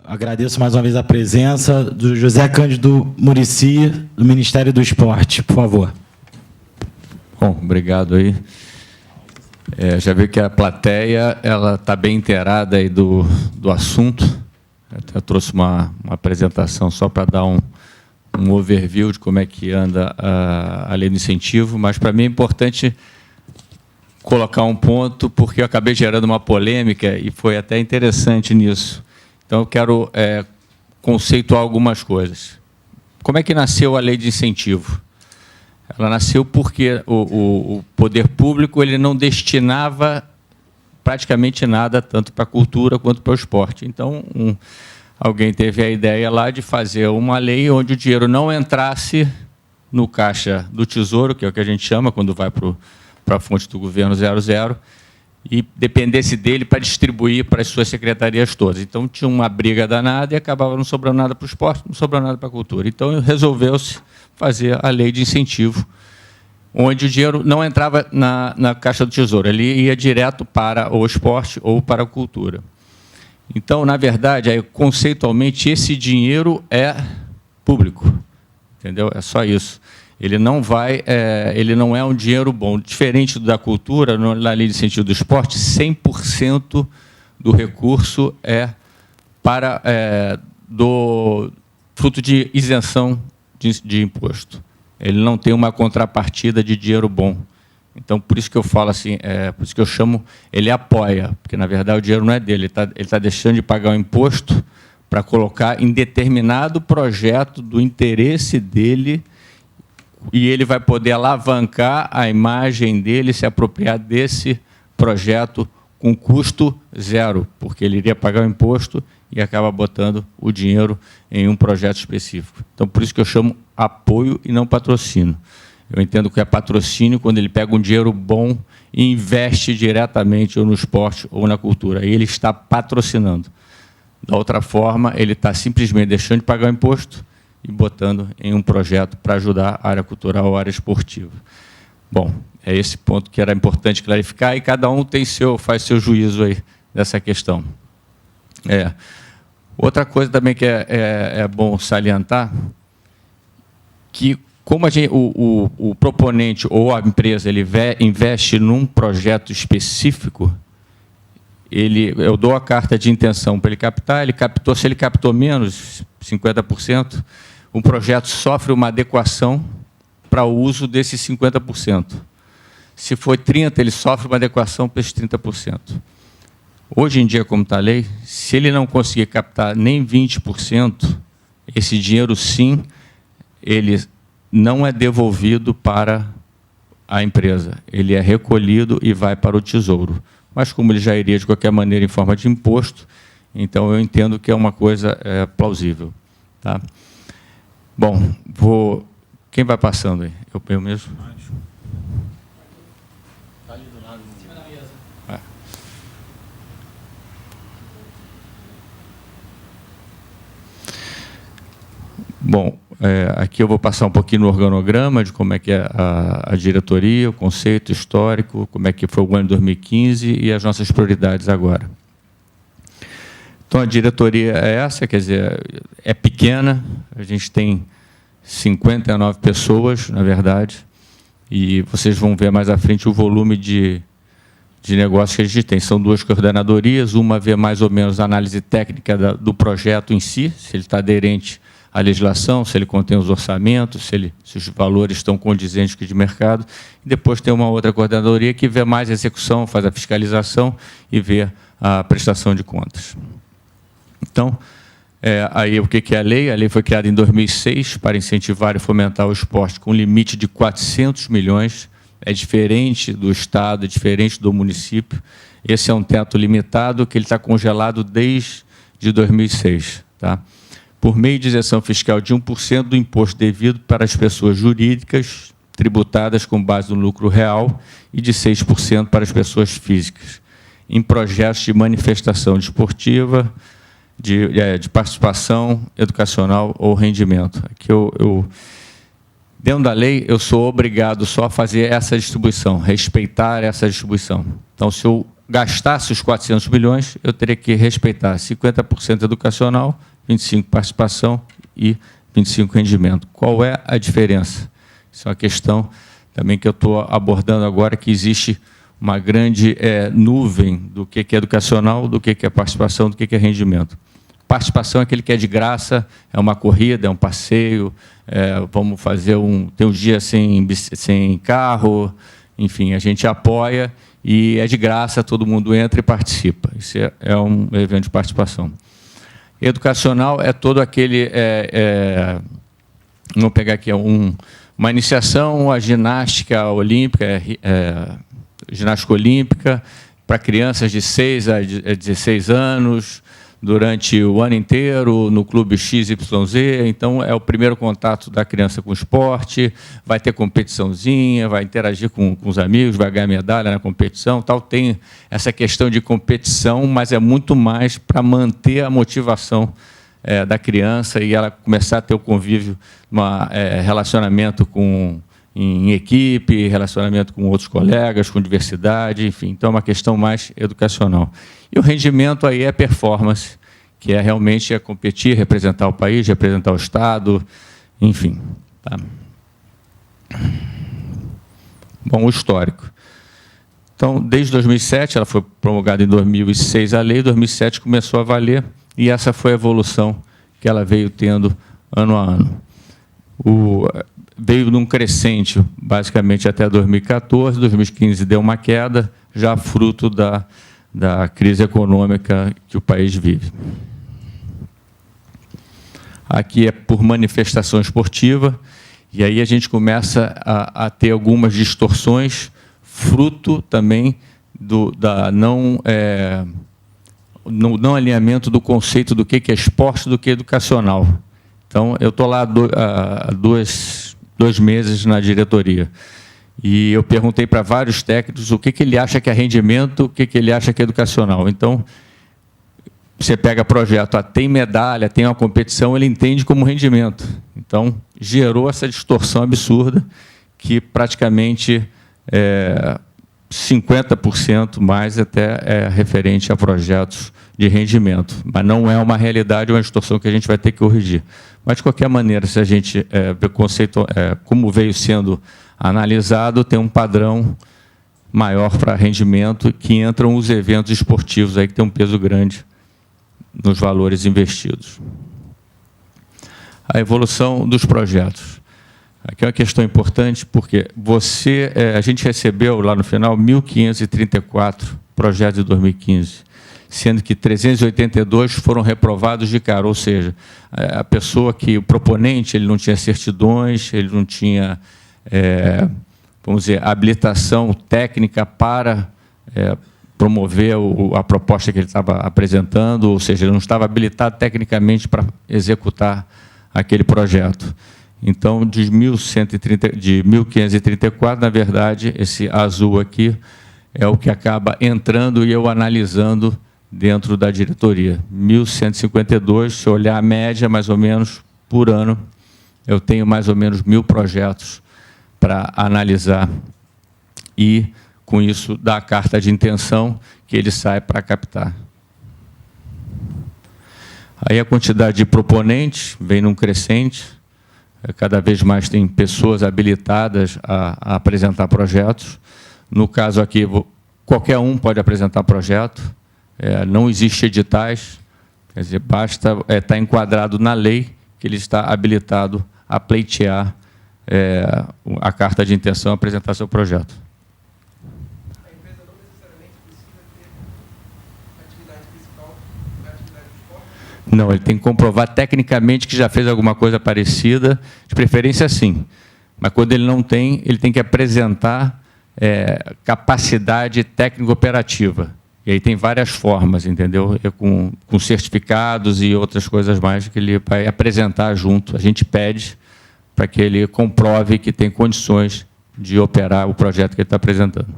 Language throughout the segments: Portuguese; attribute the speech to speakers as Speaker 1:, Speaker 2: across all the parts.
Speaker 1: Agradeço mais uma vez a presença do José Cândido Muricy, do Ministério do Esporte, por favor.
Speaker 2: Bom, obrigado aí. Já vi que a plateia está bem inteirada aí do assunto. Eu trouxe uma apresentação só para dar um overview de como é que anda a lei do incentivo, mas para mim é importante colocar um ponto, porque eu acabei gerando uma polêmica e foi até interessante nisso. Então, eu quero conceituar algumas coisas. Como é que nasceu a lei de incentivo? Ela nasceu porque o poder público ele não destinava praticamente nada, tanto para a cultura quanto para o esporte. Então, alguém teve a ideia lá de fazer uma lei onde o dinheiro não entrasse no caixa do Tesouro, que é o que a gente chama quando vai para a fonte do governo 00, e dependesse dele para distribuir para as suas secretarias todas. Então, tinha uma briga danada e acabava não sobrando nada para o esporte, não sobrando nada para a cultura. Então, resolveu-se fazer a lei de incentivo, onde o dinheiro não entrava na Caixa do Tesouro, ele ia direto para o esporte ou para a cultura. Então, na verdade, aí, conceitualmente, esse dinheiro é público, entendeu? É só isso. Ele não é um dinheiro bom. Diferente da cultura, na lei de incentivo do esporte, 100% do recurso é do fruto de isenção de imposto. Ele não tem uma contrapartida de dinheiro bom. Então, por isso que eu falo assim, por isso que eu chamo, ele apoia, porque, na verdade, o dinheiro não é dele, ele está deixando de pagar o imposto para colocar em determinado projeto do interesse dele, e ele vai poder alavancar a imagem dele, se apropriar desse projeto com custo zero, porque ele iria pagar o imposto e acaba botando o dinheiro em um projeto específico. Então, por isso que eu chamo apoio e não patrocínio. Eu entendo que é patrocínio quando ele pega um dinheiro bom e investe diretamente ou no esporte ou na cultura. Aí ele está patrocinando. Da outra forma, ele está simplesmente deixando de pagar o imposto e botando em um projeto para ajudar a área cultural ou a área esportiva. Bom, é esse ponto que era importante clarificar, e cada um faz seu juízo aí dessa questão. Outra coisa também que é bom salientar, que como o proponente ou a empresa ele investe num projeto específico, eu dou a carta de intenção para ele captar, se ele captou menos, 50%, o projeto sofre uma adequação para o uso desses 50%. Se for 30%, ele sofre uma adequação para esses 30%. Hoje em dia, como está a lei, se ele não conseguir captar nem 20%, esse dinheiro, sim, ele não é devolvido para a empresa. Ele é recolhido e vai para o Tesouro. Mas, como ele já iria, de qualquer maneira, em forma de imposto, então eu entendo que é uma coisa plausível. Tá? Bom, quem vai passando aí? Eu mesmo? Está ali do lado. Em cima da mesa. Bom, aqui eu vou passar um pouquinho no organograma de como é que é a diretoria, o conceito histórico, como é que foi o ano de 2015 e as nossas prioridades agora. Então, a diretoria é essa, quer dizer, é pequena, a gente tem 59 pessoas, na verdade, e vocês vão ver mais à frente o volume de negócios que a gente tem. São 2 coordenadorias, uma vê mais ou menos a análise técnica do projeto em si, se ele está aderente à legislação, se ele contém os orçamentos, se os valores estão condizentes com o de mercado. E depois tem uma outra coordenadoria que vê mais a execução, faz a fiscalização e vê a prestação de contas. Então, aí o que é a lei? A lei foi criada em 2006 para incentivar e fomentar o esporte com um limite de 400 milhões. É diferente do Estado, é diferente do município. Esse é um teto limitado que ele está congelado desde 2006. Tá? Por meio de isenção fiscal de 1% do imposto devido para as pessoas jurídicas tributadas com base no lucro real e de 6% para as pessoas físicas, em projetos de manifestação desportiva, de participação educacional ou rendimento. Aqui dentro da lei, eu sou obrigado só a fazer essa distribuição, respeitar essa distribuição. Então, se eu gastasse os 400 milhões, eu teria que respeitar 50% educacional, 25% participação e 25% rendimento. Qual é a diferença? Isso é uma questão também que eu estou abordando agora, que existe uma grande nuvem do que é educacional, do que é participação, do que é rendimento. Participação é aquele que é de graça, é uma corrida, é um passeio, vamos fazer tem um dia sem carro, enfim, a gente apoia e é de graça, todo mundo entra e participa. Isso é um evento de participação. Educacional é todo aquele, vamos pegar aqui, uma iniciação à ginástica olímpica, ginástica olímpica, para crianças de 6 a 16 anos, durante o ano inteiro, no clube XYZ. Então, é o primeiro contato da criança com o esporte, vai ter competiçãozinha, vai interagir com os amigos, vai ganhar medalha na competição. Tal. Tem essa questão de competição, mas é muito mais para manter a motivação da criança e ela começar a ter o convívio, relacionamento em equipe, relacionamento com outros colegas, com diversidade, enfim. Então, é uma questão mais educacional. E o rendimento aí é performance, que é realmente competir, representar o país, representar o Estado, enfim. Tá? Bom, o histórico. Então, desde 2007, ela foi promulgada em 2006 a lei, em 2007 começou a valer, e essa foi a evolução que ela veio tendo ano a ano. Veio num crescente, basicamente, até 2014, 2015 deu uma queda, já fruto da crise econômica que o país vive. Aqui é por manifestação esportiva, e aí a gente começa a ter algumas distorções, fruto também do não alinhamento do conceito do que é esporte do que educacional. Então, eu estou lá há 2 meses na diretoria. E eu perguntei para vários técnicos o que ele acha que é rendimento, o que ele acha que é educacional. Então, você pega projeto, tem medalha, tem uma competição, ele entende como rendimento. Então, gerou essa distorção absurda que praticamente 50% mais até é referente a projetos de rendimento. Mas não é uma realidade, é uma distorção que a gente vai ter que corrigir. Mas, de qualquer maneira, se a gente ver o conceito, como veio sendo analisado, tem um padrão maior para rendimento, que entram os eventos esportivos, aí que tem um peso grande nos valores investidos. A evolução dos projetos. Aqui é uma questão importante, porque a gente recebeu, lá no final, 1.534 projetos de 2015, sendo que 382 foram reprovados de cara, ou seja, a pessoa o proponente, ele não tinha certidões, ele não tinha, vamos dizer, habilitação técnica para promover a proposta que ele estava apresentando, ou seja, ele não estava habilitado tecnicamente para executar aquele projeto. Então, de 1.534, na verdade, esse azul aqui é o que acaba entrando e eu analisando dentro da diretoria. 1.152, se olhar a média, mais ou menos, por ano, eu tenho mais ou menos 1.000 projetos para analisar e, com isso, dar a carta de intenção que ele sai para captar. Aí a quantidade de proponentes vem num crescente, cada vez mais tem pessoas habilitadas a apresentar projetos. No caso aqui, qualquer um pode apresentar projeto, não existe editais, quer dizer, basta estar enquadrado na lei que ele está habilitado a pleitear a carta de intenção e apresentar seu projeto.
Speaker 3: A empresa não necessariamente precisa ter atividade fiscal na atividade de esporte?
Speaker 2: Não, ele tem que comprovar tecnicamente que já fez alguma coisa parecida, de preferência sim. Mas quando ele não tem, ele tem que apresentar capacidade técnico-operativa. E aí tem várias formas, entendeu? Com certificados e outras coisas mais que ele vai apresentar junto. A gente pede para que ele comprove que tem condições de operar o projeto que ele está apresentando.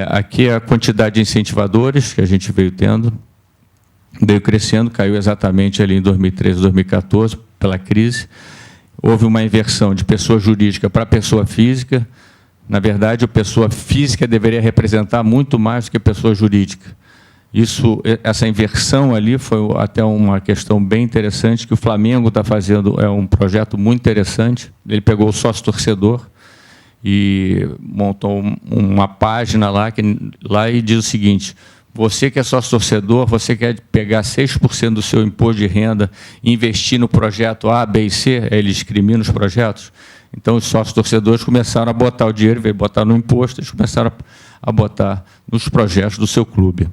Speaker 2: Aqui é a quantidade de incentivadores que a gente veio tendo, veio crescendo, caiu exatamente ali em 2013, 2014, pela crise. Houve uma inversão de pessoa jurídica para pessoa física, Na verdade, a pessoa física deveria representar muito mais do que a pessoa jurídica. Essa inversão ali foi até uma questão bem interessante que o Flamengo está fazendo, é um projeto muito interessante. Ele pegou o sócio-torcedor e montou uma página lá e diz o seguinte: você que é sócio-torcedor, você quer pegar 6% do seu imposto de renda e investir no projeto A, B e C, ele discrimina os projetos. Então, os sócios-torcedores começaram a botar o dinheiro, veio botar no imposto, eles começaram a botar nos projetos do seu clube.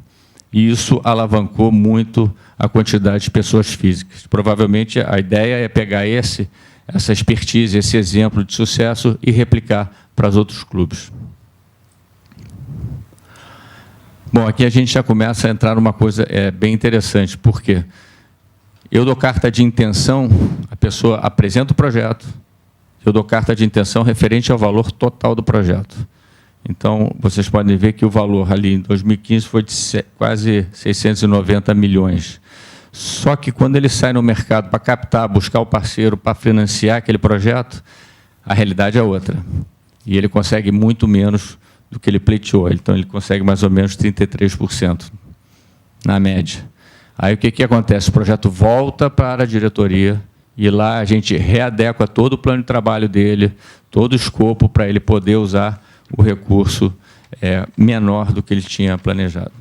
Speaker 2: E isso alavancou muito a quantidade de pessoas físicas. Provavelmente, a ideia é pegar essa expertise, esse exemplo de sucesso e replicar para os outros clubes. Bom, aqui a gente já começa a entrar numa coisa bem interessante, porque eu dou carta de intenção, a pessoa apresenta o projeto, eu dou carta de intenção referente ao valor total do projeto. Então, vocês podem ver que o valor ali em 2015 foi de quase 690 milhões. Só que quando ele sai no mercado para captar, buscar o parceiro para financiar aquele projeto, a realidade é outra. E ele consegue muito menos do que ele pleiteou. Então, ele consegue mais ou menos 33%, na média. Aí, o que acontece? O projeto volta para a diretoria e lá a gente readequa todo o plano de trabalho dele, todo o escopo para ele poder usar o recurso menor do que ele tinha planejado.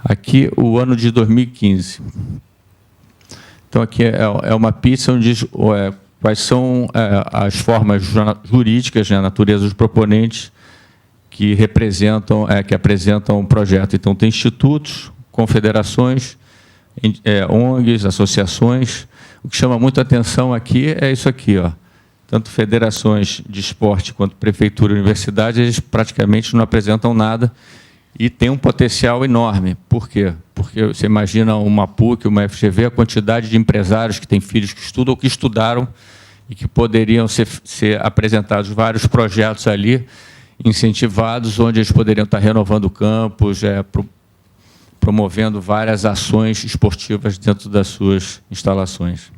Speaker 2: Aqui, o ano de 2015. Então, aqui é uma pizza onde diz quais são as formas jurídicas, a natureza dos proponentes, que apresentam o projeto. Então, tem institutos, confederações, ONGs, associações. O que chama muita atenção aqui é isso aqui, ó. Tanto federações de esporte quanto prefeitura e universidade, eles praticamente não apresentam nada e tem um potencial enorme. Por quê? Porque você imagina uma PUC, uma FGV, a quantidade de empresários que têm filhos que estudam ou que estudaram e que poderiam ser apresentados vários projetos ali, incentivados, onde eles poderiam estar renovando campos, promovendo várias ações esportivas dentro das suas instalações.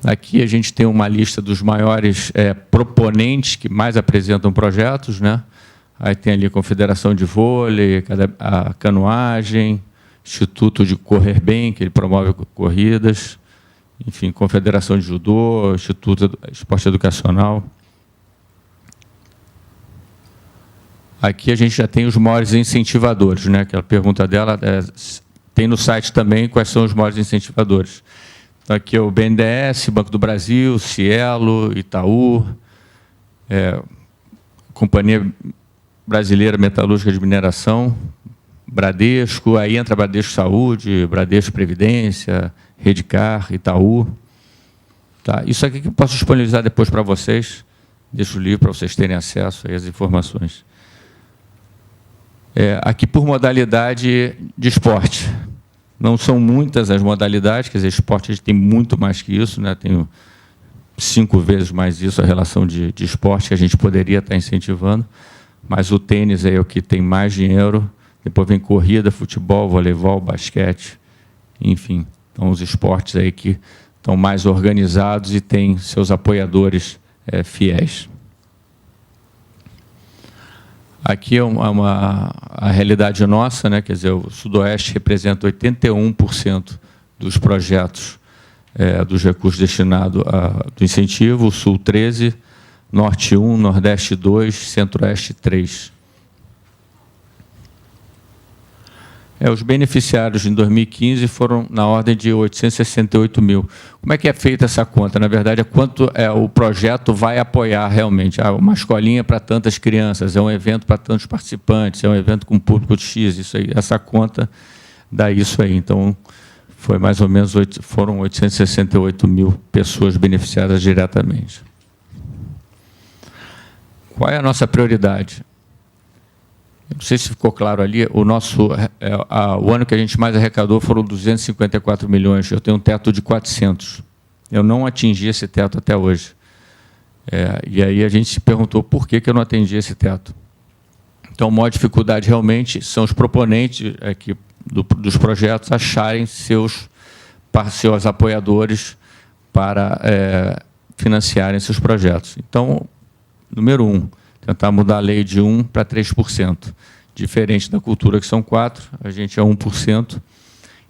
Speaker 2: Aqui a gente tem uma lista dos maiores proponentes que mais apresentam projetos, né? Aí tem ali a Confederação de Vôlei, a Canoagem, Instituto de Correr Bem, que ele promove corridas, enfim, Confederação de Judô, Instituto de Esporte Educacional. Aqui a gente já tem os maiores incentivadores, né? Aquela pergunta dela tem no site também quais são os maiores incentivadores. Então, aqui é o BNDES, Banco do Brasil, Cielo, Itaú, Companhia Brasileira Metalúrgica de Mineração, Bradesco, aí entra Bradesco Saúde, Bradesco Previdência, Redcar, Itaú. Tá? Isso aqui que eu posso disponibilizar depois para vocês, deixo o livro para vocês terem acesso aí às informações. Aqui por modalidade de esporte. Não são muitas as modalidades, quer dizer, esporte a gente tem muito mais que isso, né? Tem 5 vezes mais isso, a relação de esporte que a gente poderia estar incentivando, mas o tênis é o que tem mais dinheiro, depois vem corrida, futebol, voleibol, basquete, enfim. Então, os esportes aí que estão mais organizados e têm seus apoiadores fiéis. Aqui é a realidade nossa, né? Quer dizer, o Sudoeste representa 81% dos projetos dos recursos destinados do incentivo, o Sul 13%, Norte 1%, Nordeste 2%, Centro-Oeste 3%. Os beneficiários em 2015 foram na ordem de 868 mil. Como é que é feita essa conta? Na verdade, é quanto o projeto vai apoiar realmente. Uma escolinha para tantas crianças, é um evento para tantos participantes, é um evento com público de X, isso aí, essa conta dá isso aí. Então, foi mais ou menos foram 868 mil pessoas beneficiadas diretamente. Qual é a nossa prioridade? Não sei se ficou claro ali, o ano que a gente mais arrecadou foram 254 milhões, eu tenho um teto de 400. Eu não atingi esse teto até hoje. E aí a gente se perguntou por que eu não atingi esse teto. Então, a maior dificuldade realmente são os proponentes dos projetos acharem seus apoiadores para financiarem esses projetos. Então, número 1, tentar mudar a lei de 1% para 3%. Diferente da cultura, que são 4%, a gente é 1%.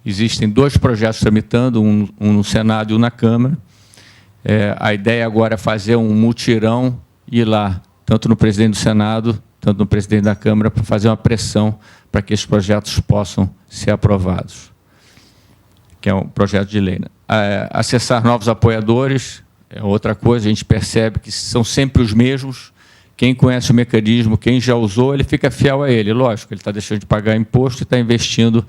Speaker 2: Existem 2 projetos tramitando, um no Senado e um na Câmara. A ideia agora é fazer um mutirão e ir lá, tanto no presidente do Senado, tanto no presidente da Câmara, para fazer uma pressão para que esses projetos possam ser aprovados, que é um projeto de lei. Acessar novos apoiadores é outra coisa, a gente percebe que são sempre os mesmos. Quem conhece o mecanismo, quem já usou, ele fica fiel a ele. Lógico, ele está deixando de pagar imposto e está investindo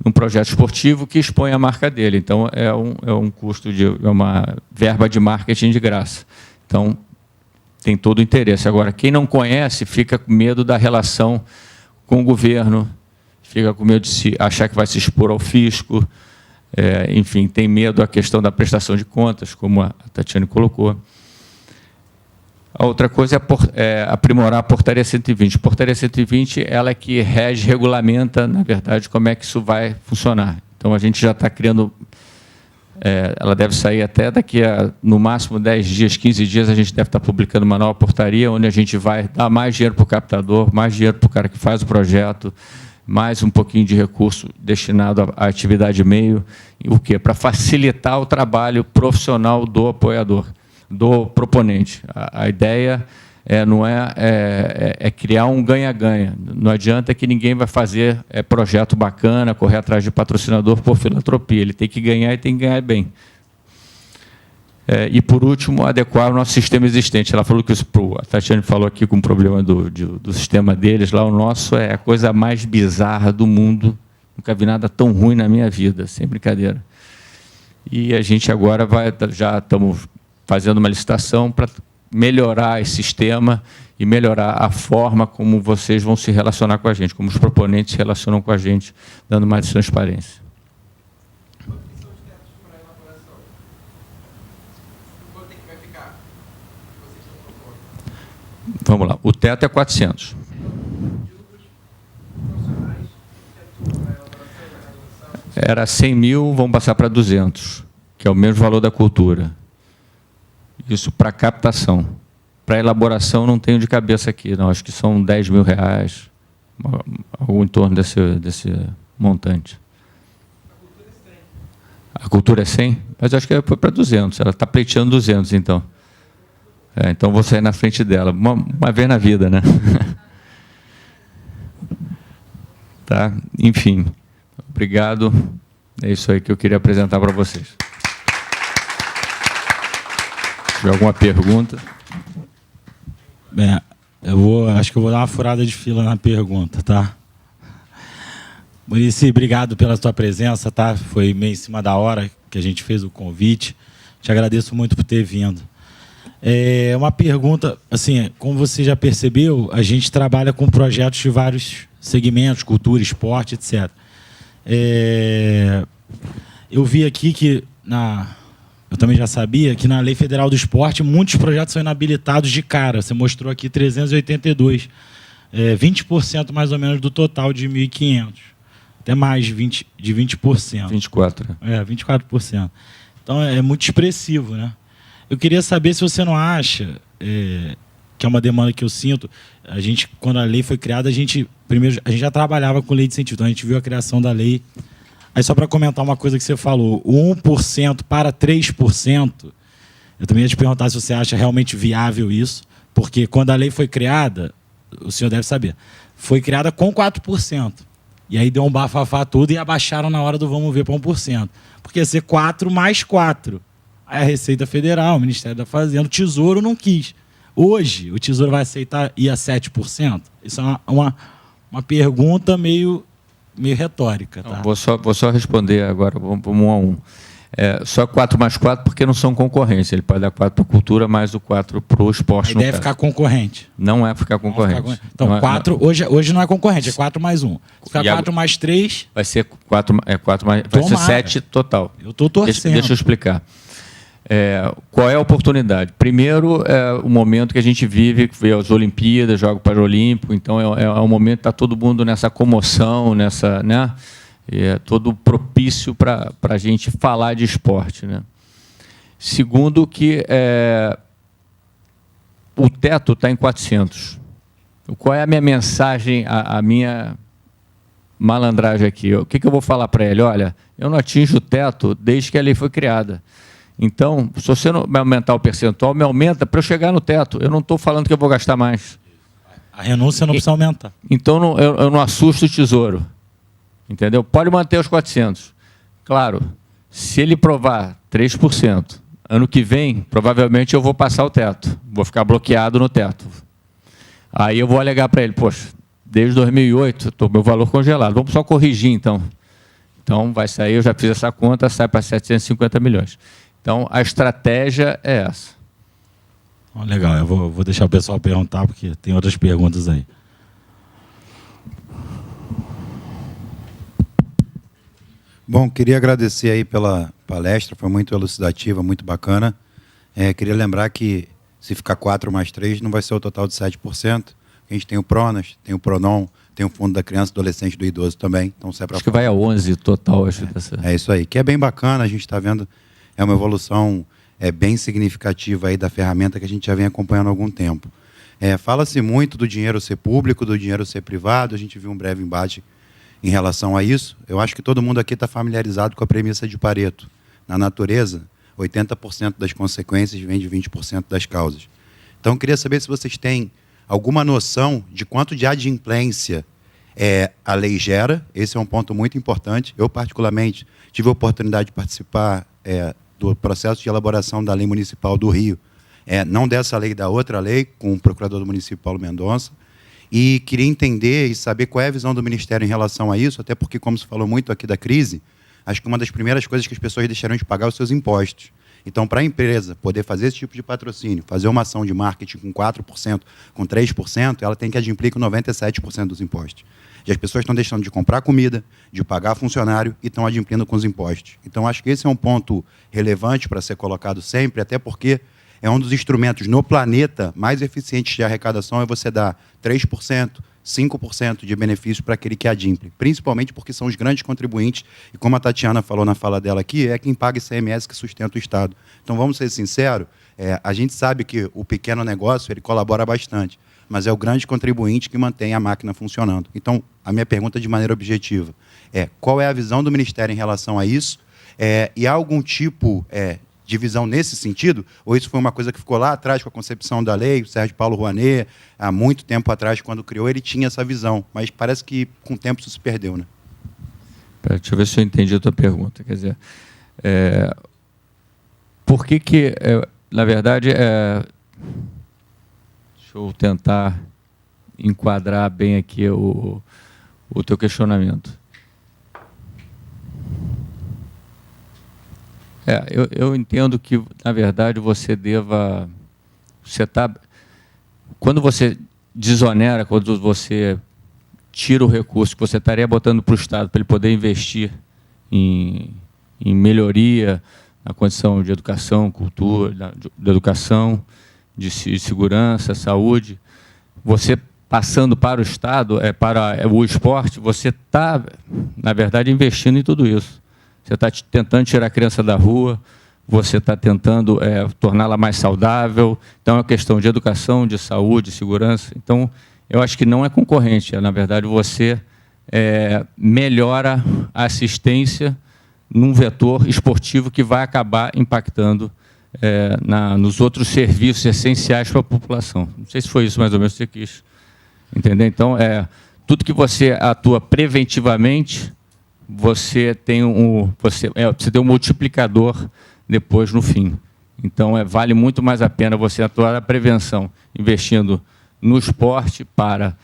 Speaker 2: num projeto esportivo que expõe a marca dele. Então, é um custo, é uma verba de marketing de graça. Então, tem todo o interesse. Agora, quem não conhece fica com medo da relação com o governo, fica com medo de achar que vai se expor ao fisco, enfim, tem medo da questão da prestação de contas, como a Tatiane colocou. A outra coisa é aprimorar a Portaria 120. A Portaria 120 ela é que rege, regulamenta, na verdade, como é que isso vai funcionar. Então, a gente já está criando... ela deve sair até daqui a, no máximo, 10 dias, 15 dias, a gente deve estar publicando uma nova portaria, onde a gente vai dar mais dinheiro para o captador, mais dinheiro para o cara que faz o projeto, mais um pouquinho de recurso destinado à atividade meio, o quê? Para facilitar o trabalho profissional do apoiador, do proponente. A ideia não é criar um ganha-ganha. Não adianta que ninguém vai fazer projeto bacana, correr atrás de patrocinador por filantropia. Ele tem que ganhar e tem que ganhar bem. E, por último, adequar o nosso sistema existente. Ela falou que a Tatiane falou aqui com o problema do sistema deles. Lá o nosso é a coisa mais bizarra do mundo. Nunca vi nada tão ruim na minha vida, sem brincadeira. E a gente agora já estamos fazendo uma licitação para melhorar esse sistema e melhorar a forma como vocês vão se relacionar com a gente, como os proponentes se relacionam com a gente, dando mais transparência.
Speaker 3: Quanto que são os tetos para elaboração? Quanto é que vai ficar? Que vocês estão propondo?
Speaker 2: Vamos lá. O teto é 400.
Speaker 3: Profissionais, teto para elaboração e realização?
Speaker 2: Era 100 mil, vão passar para 200, que é o mesmo valor da cultura. Isso para captação. Para elaboração, não tenho de cabeça aqui, não. Acho que são 10 mil reais, algo em torno desse montante. A cultura é 100? Mas acho que foi para 200. Ela está pleiteando 200, então. Então, vou sair na frente dela. Uma vez na vida, né? Tá? Enfim, obrigado. É isso aí que eu queria apresentar para vocês. Se tiver alguma pergunta?
Speaker 1: Acho que eu vou dar uma furada de fila na pergunta, tá? Muricy, obrigado pela tua presença, tá? Foi meio em cima da hora que a gente fez o convite. Te agradeço muito por ter vindo. Uma pergunta, assim, como você já percebeu, a gente trabalha com projetos de vários segmentos, cultura, esporte, etc. Eu vi aqui que eu também já sabia que na Lei Federal do Esporte muitos projetos são inabilitados de cara. Você mostrou aqui 382. 20% mais ou menos do total de 1.500. Até mais de 20%.
Speaker 2: 24%.
Speaker 1: 24%. Então, é muito expressivo, né? Eu queria saber se você não acha, que é uma demanda que eu sinto, quando a lei foi criada, a gente já trabalhava com lei de incentivo, então a gente viu a criação da lei. Aí, só para comentar uma coisa que você falou, o 1% para 3%, eu também ia te perguntar se você acha realmente viável isso, porque quando a lei foi criada, o senhor deve saber, foi criada com 4%. E aí deu um bafafá tudo e abaixaram na hora do vamos ver para 1%. Porque ia ser 4 mais 4. Aí a Receita Federal, o Ministério da Fazenda, o Tesouro não quis. Hoje, o Tesouro vai aceitar ir a 7%? Isso é uma pergunta meio retórica. Tá?
Speaker 2: Vou só responder agora, vamos um a um. Só 4 mais 4 porque não são concorrência. Ele pode dar 4 para a cultura, mais o 4 para o esporte.
Speaker 1: A ideia é ficar concorrente.
Speaker 2: Não é ficar concorrente.
Speaker 1: Então, não 4, hoje não é concorrente, é 4 mais 1. Ficar 4 mais 3...
Speaker 2: Vai ser 4 mais... Vai ser 7 total.
Speaker 1: Eu estou torcendo.
Speaker 2: Deixa eu explicar. Qual é a oportunidade? Primeiro, o momento que a gente vive, que veio as Olimpíadas, Jogos Paralímpicos, então é um momento que está todo mundo nessa comoção, né? É todo propício para a gente falar de esporte, né? Segundo, que o teto está em 400. Qual é a minha mensagem, a minha malandragem aqui? O que eu vou falar para ele? Olha, eu não atinjo o teto desde que a lei foi criada. Então, se você não me aumentar o percentual, me aumenta para eu chegar no teto. Eu não estou falando que eu vou gastar mais.
Speaker 1: A renúncia não precisa aumentar.
Speaker 2: Então, eu não assusto o Tesouro. Entendeu? Pode manter os 400. Claro, se ele provar 3%, ano que vem, provavelmente eu vou passar o teto. Vou ficar bloqueado no teto. Aí eu vou alegar para ele, poxa, desde 2008, estou meu valor congelado. Vamos só corrigir, então. Então, vai sair, eu já fiz essa conta, sai para 750 milhões. Então, a estratégia é essa.
Speaker 1: Legal, eu vou deixar o pessoal perguntar, porque tem outras perguntas aí.
Speaker 4: Bom, queria agradecer aí pela palestra, foi muito elucidativa, muito bacana. Queria lembrar que se ficar 4 mais 3, não vai ser o total de 7%. A gente tem o PRONAS, tem o PRONON, tem o Fundo da Criança, Adolescente e do Idoso também. Então, se é pra...
Speaker 2: Acho que vai a 11 total. Acho dessa...
Speaker 4: É isso aí, que é bem bacana, a gente está vendo, é uma evolução bem significativa aí da ferramenta que a gente já vem acompanhando há algum tempo. Fala-se muito do dinheiro ser público, do dinheiro ser privado, a gente viu um breve embate em relação a isso. Eu acho que todo mundo aqui está familiarizado com a premissa de Pareto. Na natureza, 80% das consequências vem de 20% das causas. Então, eu queria saber se vocês têm alguma noção de quanto de adimplência a lei gera. Esse é um ponto muito importante. Eu, particularmente, tive a oportunidade de participar do processo de elaboração da lei municipal do Rio, não dessa lei, da outra lei, com o procurador do município, Paulo Mendonça, e queria entender e saber qual é a visão do Ministério em relação a isso, até porque, como se falou muito aqui da crise, acho que uma das primeiras coisas que as pessoas deixarão de pagar é os seus impostos. Então, para a empresa poder fazer esse tipo de patrocínio, fazer uma ação de marketing com 4%, com 3%, ela tem que adimplir com 97% dos impostos. E as pessoas estão deixando de comprar comida, de pagar funcionário e estão adimplindo com os impostos. Então, acho que esse é um ponto relevante para ser colocado sempre, até porque é um dos instrumentos no planeta mais eficientes de arrecadação, é você dar 3%, 5% de benefício para aquele que adimple, principalmente porque são os grandes contribuintes, e como a Tatiana falou na fala dela aqui, é quem paga ICMS que sustenta o Estado. Então, vamos ser sinceros, a gente sabe que o pequeno negócio ele colabora bastante, mas é o grande contribuinte que mantém a máquina funcionando. Então, a minha pergunta de maneira objetiva qual é a visão do Ministério em relação a isso? E há algum tipo de visão nesse sentido? Ou isso foi uma coisa que ficou lá atrás com a concepção da lei? O Sérgio Paulo Rouanet, há muito tempo atrás, quando criou, ele tinha essa visão, mas parece que com o tempo isso se perdeu, né?
Speaker 2: Deixa eu ver se eu entendi a tua pergunta. Quer dizer, por que na verdade, deixa eu tentar enquadrar bem aqui o teu questionamento. Eu entendo que, na verdade, quando você desonera, quando você tira o recurso que você estaria botando para o Estado para ele poder investir em melhoria na condição de educação, cultura, de educação, de segurança, saúde, você passando para o Estado, para o esporte, você está, na verdade, investindo em tudo isso. Você está tentando tirar a criança da rua, você está tentando torná-la mais saudável. Então, é uma questão de educação, de saúde, de segurança. Então, eu acho que não é concorrente. Na verdade, você melhora a assistência num vetor esportivo que vai acabar impactando nos outros serviços essenciais para a população. Não sei se foi isso mais ou menos que você quis entender. Então, tudo que você atua preventivamente, você tem um multiplicador depois no fim. Então, vale muito mais a pena você atuar na prevenção, investindo no esporte para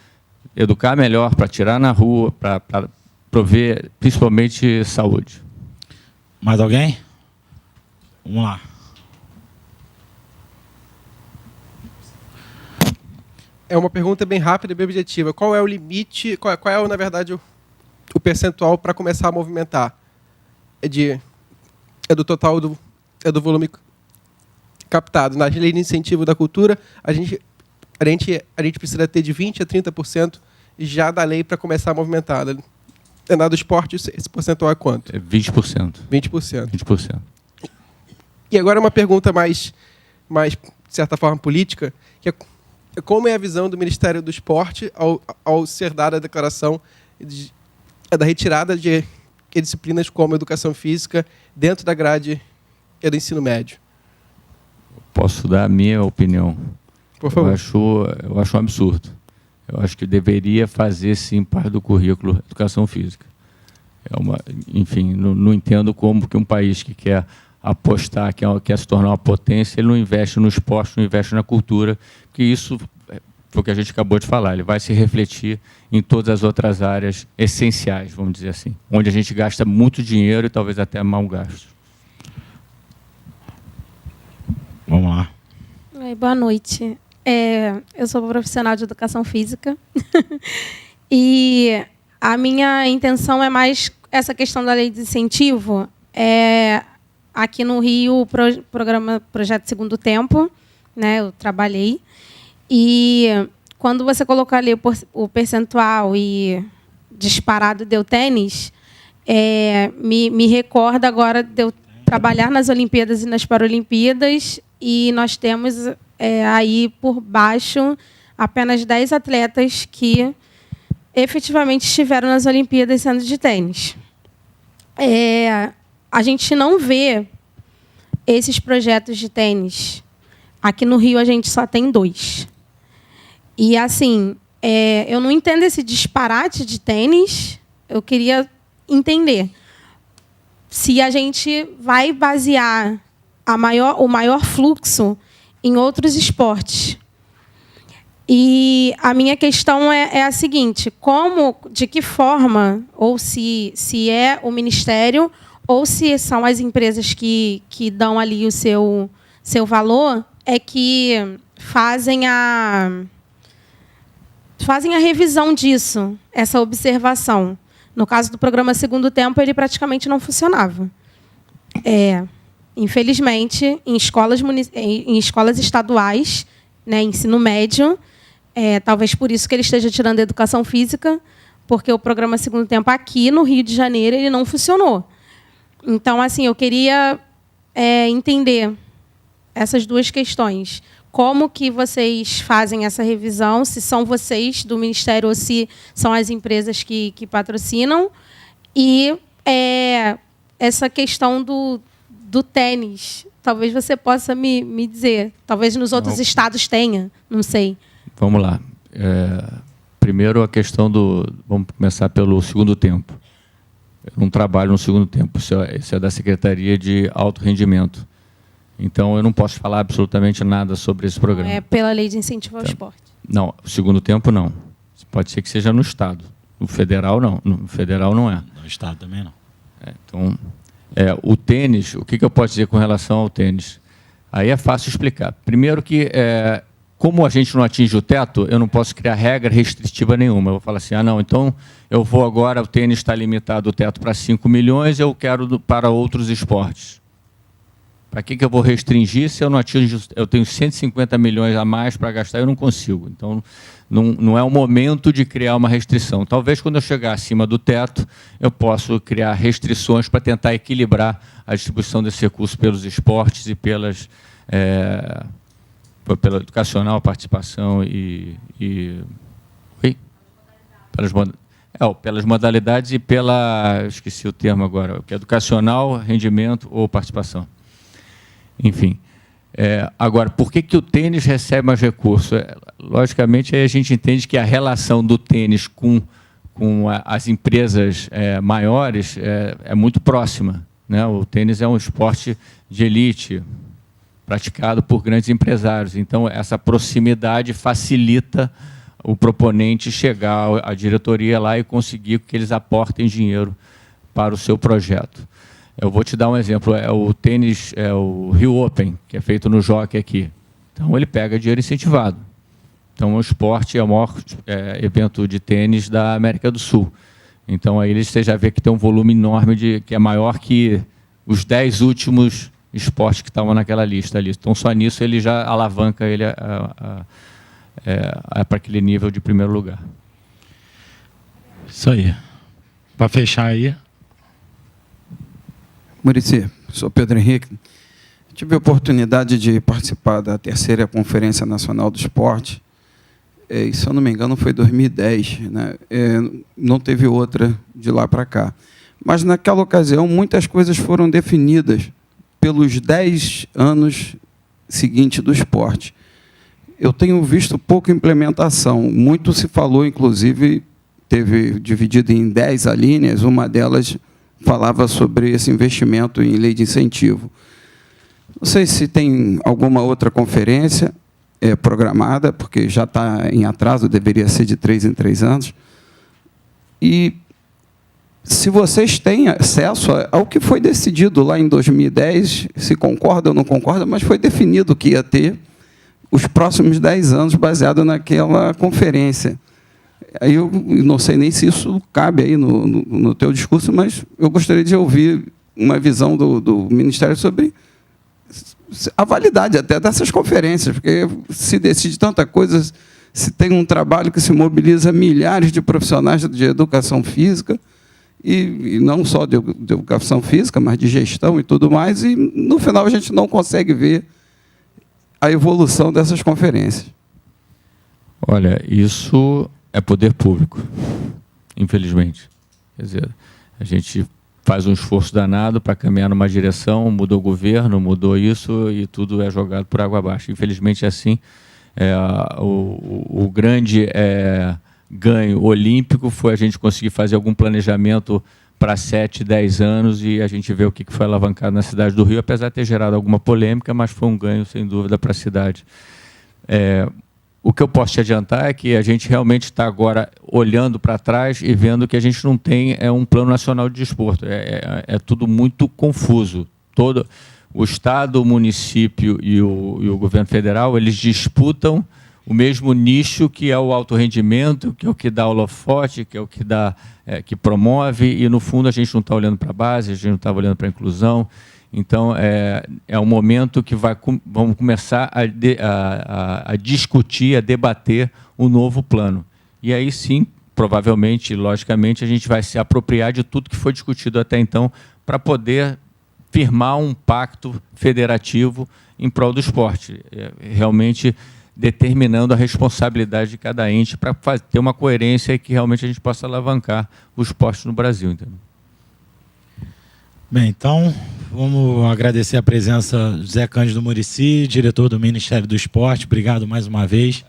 Speaker 2: educar melhor, para tirar na rua, para prover principalmente saúde.
Speaker 1: Mais alguém? Vamos lá.
Speaker 3: É uma pergunta bem rápida e bem objetiva. Qual é o limite, qual é na verdade, o percentual para começar a movimentar? É do total do volume captado. Na lei de incentivo da cultura, a gente precisa ter de 20% a 30% já da lei para começar a movimentar. Na do esporte, esse percentual é quanto?
Speaker 2: 20%.
Speaker 3: 20%.
Speaker 2: 20%.
Speaker 3: E agora uma pergunta mais de certa forma, política, que é como é a visão do Ministério do Esporte ao ser dada a declaração da retirada de disciplinas como educação física dentro da grade do ensino médio?
Speaker 2: Posso dar a minha opinião?
Speaker 3: Por favor.
Speaker 2: Eu acho um absurdo. Eu acho que deveria fazer, sim, parte do currículo educação física. Enfim, não entendo como que um país que quer apostar, quer se tornar uma potência, ele não investe no esporte, não investe na cultura, porque isso foi o que a gente acabou de falar, ele vai se refletir em todas as outras áreas essenciais, vamos dizer assim, onde a gente gasta muito dinheiro e talvez até mal gasto.
Speaker 1: Vamos lá.
Speaker 5: Oi, boa noite. Eu sou profissional de educação física e a minha intenção é mais essa questão da lei de incentivo. Aqui no Rio, o programa Projeto Segundo Tempo, né, eu trabalhei, e quando você colocar ali o percentual e disparado deu tênis, me recorda agora de eu trabalhar nas Olimpíadas e nas Paralimpíadas, e nós temos aí por baixo apenas 10 atletas que efetivamente estiveram nas Olimpíadas sendo de tênis. A gente não vê esses projetos de tênis. Aqui no Rio, a gente só tem 2. E, assim, eu não entendo esse disparate de tênis. Eu queria entender se a gente vai basear o maior fluxo em outros esportes. E a minha questão é a seguinte: de que forma, ou se é o Ministério, ou se são as empresas que dão ali o seu valor, que fazem a revisão disso, essa observação. No caso do programa Segundo Tempo, ele praticamente não funcionava. Infelizmente, em escolas estaduais, né, ensino médio, talvez por isso que ele esteja tirando a educação física, porque o programa Segundo Tempo aqui no Rio de Janeiro ele não funcionou. Então, assim, eu queria entender essas duas questões. Como que vocês fazem essa revisão, se são vocês do Ministério ou se são as empresas que patrocinam. E essa questão do tênis, talvez você possa me dizer. Talvez nos outros estados tenha, não sei.
Speaker 2: Vamos lá. Primeiro, a questão vamos começar pelo segundo tempo. Eu não trabalho no segundo tempo, isso é da Secretaria de Alto Rendimento. Então, eu não posso falar absolutamente nada sobre esse programa.
Speaker 5: É pela Lei de Incentivo ao Esporte.
Speaker 2: Não, o segundo tempo não. Pode ser que seja no Estado. No federal, não. No federal, não é.
Speaker 1: No Estado também não.
Speaker 2: Então, o tênis, o que eu posso dizer com relação ao tênis? Aí é fácil explicar. Primeiro que, como a gente não atinge o teto, eu não posso criar regra restritiva nenhuma. Eu vou falar assim, não, então eu vou agora, o tênis está limitado o teto para 5 milhões, eu quero para outros esportes. Para que eu vou restringir se eu não atingo? Eu tenho 150 milhões a mais para gastar, eu não consigo. Então, não é o momento de criar uma restrição. Talvez, quando eu chegar acima do teto, eu possa criar restrições para tentar equilibrar a distribuição desse recurso pelos esportes e pela educacional, participação pelas modalidades e esqueci o termo agora, que é educacional, rendimento ou participação. Enfim, agora, por que o tênis recebe mais recursos? Logicamente, aí a gente entende que a relação do tênis com as empresas maiores é muito próxima, né? O tênis é um esporte de elite, praticado por grandes empresários. Então, essa proximidade facilita o proponente chegar à diretoria lá e conseguir que eles aportem dinheiro para o seu projeto. Eu vou te dar um exemplo, o tênis, o Rio Open, que é feito no Jockey aqui. Então, ele pega dinheiro incentivado. Então, o esporte é o maior evento de tênis da América do Sul. Então, aí você já vê que tem um volume enorme, que é maior que os 10 últimos esportes que estavam naquela lista ali. Então, só nisso ele já alavanca ele para aquele nível de primeiro lugar.
Speaker 1: Isso aí. Para fechar aí...
Speaker 6: Muricy, sou Pedro Henrique. Tive a oportunidade de participar da 3ª Conferência Nacional do Esporte, e, se eu não me engano, foi 2010, né? Não teve outra de lá para cá. Mas, naquela ocasião, muitas coisas foram definidas pelos 10 anos seguintes do esporte. Eu tenho visto pouca implementação. Muito se falou, inclusive, teve dividido em 10 alíneas, uma delas falava sobre esse investimento em lei de incentivo. Não sei se tem alguma outra conferência programada, porque já está em atraso, deveria ser de 3 em 3 anos. E se vocês têm acesso ao que foi decidido lá em 2010, se concorda ou não concorda, mas foi definido que ia ter os próximos 10 anos baseado naquela conferência. Aí eu não sei nem se isso cabe aí no teu discurso, mas eu gostaria de ouvir uma visão do Ministério sobre a validade até dessas conferências, porque se decide tanta coisa, se tem um trabalho que se mobiliza milhares de profissionais de educação física, e não só de educação física, mas de gestão e tudo mais, e no final a gente não consegue ver a evolução dessas conferências.
Speaker 2: Olha, isso é poder público, infelizmente. Quer dizer, a gente faz um esforço danado para caminhar numa direção, mudou o governo, mudou isso e tudo é jogado por água abaixo. Infelizmente é assim. O grande ganho olímpico foi a gente conseguir fazer algum planejamento para 7, 10 anos e a gente vê o que foi alavancado na cidade do Rio, apesar de ter gerado alguma polêmica, mas foi um ganho, sem dúvida, para a cidade. O que eu posso te adiantar é que a gente realmente está agora olhando para trás e vendo que a gente não tem um plano nacional de desporto. É tudo muito confuso. Todo o Estado, o município e o governo federal, eles disputam o mesmo nicho que é o alto rendimento, que é o que dá holofote, que é o que dá, que promove, e no fundo a gente não está olhando para a base, a gente não está olhando para a inclusão. Então, é um momento que vamos começar a discutir, a debater o novo plano. E aí sim, provavelmente, logicamente, a gente vai se apropriar de tudo que foi discutido até então para poder firmar um pacto federativo em prol do esporte, realmente determinando a responsabilidade de cada ente para ter uma coerência e que realmente a gente possa alavancar o esporte no Brasil. Entendeu?
Speaker 1: Bem, então, vamos agradecer a presença do José Cândido Muricy, diretor do Ministério do Esporte. Obrigado mais uma vez.